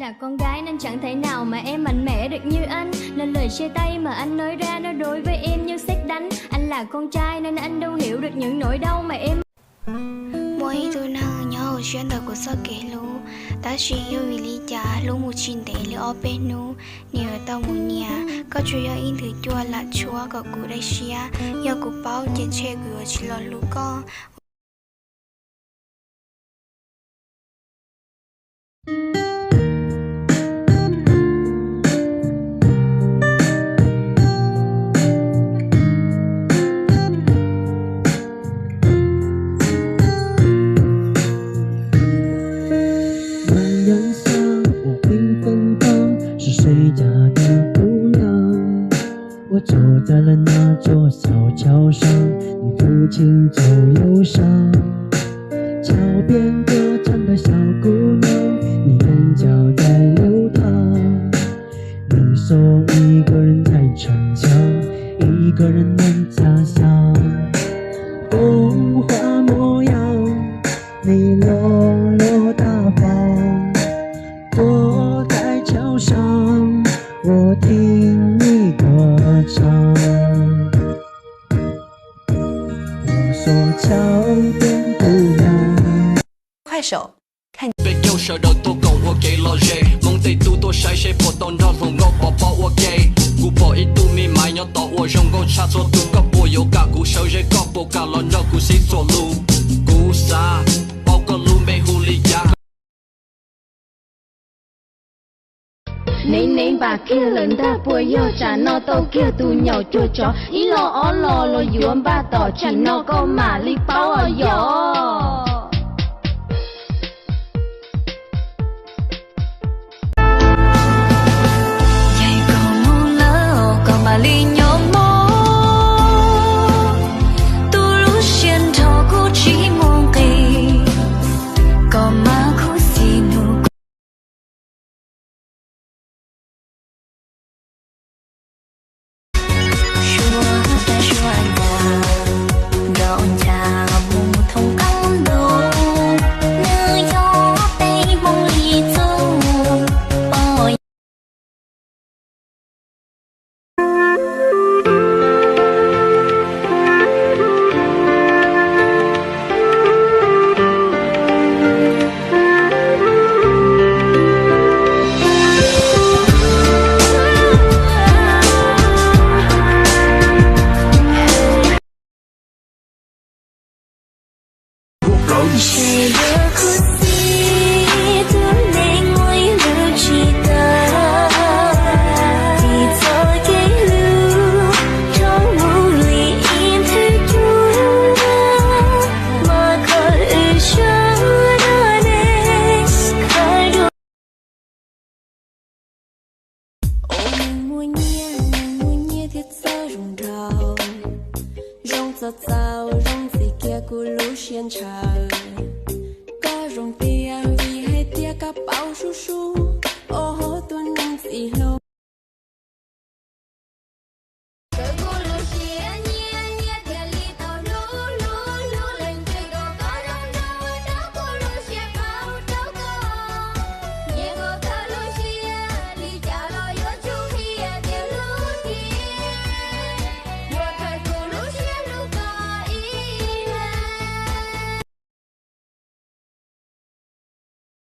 là con gái nên chẳng thể nào mà em mạnh mẽ được như anh, nên lời chia tay mà anh nói ra nó đối với em như sét đánh. Anh là con trai nên anh đâu hiểu được những nỗi đau mà em. Mỗi thứ nào nhau chuyện đời của sao kể lú, ta chỉ yêu vì lý trả lú một chín để lú ở bên nú, nhiều tao muốn nhà, có chuyện yêu in thứ chua là chua có cụ đây xia, yêu cụ bao trên che gửi chỉ lo lú con.在了那座小桥上，你抚琴奏忧伤。桥边歌唱的小姑娘，你眼角在流淌。你说一个人在逞强，一个人能家乡。风花模样，你落落大方。坐在桥上，我听你歌唱。桥边姑娘，快手看。被右手的多拱我给了谁？梦地多多晒谁破洞让同我宝宝我给。姑婆一度密码要到我用我差错度个波有个鼓手谁个波搞了那鼓谁做路？鼓啥？包个路没狐狸呀。Nấy bà kia lớn ta bùi yêu trả nó tàu kia tù nhỏ chua chó ý lo ó lo yuan ba tỏ chỉ nó có mà lý báo ở gió. Dạy còn mù lỡ còn bà lý nhỏ mô tu lúc xuyên thọ cô chỉ mong kỳ còn mà khu xì nụ. Trời đưa khúc gì thương nên ngồi lưu chỉ ta thì cho cái lưu trong ngủ lì im thứ chúa mà còn ư cho đó nên khai đua. Ôi mua nhia thiết sao rung rào rong giọt rào rong gì kia của lũ xiên trời. Có rong tia vì hay tia cả bao su su ô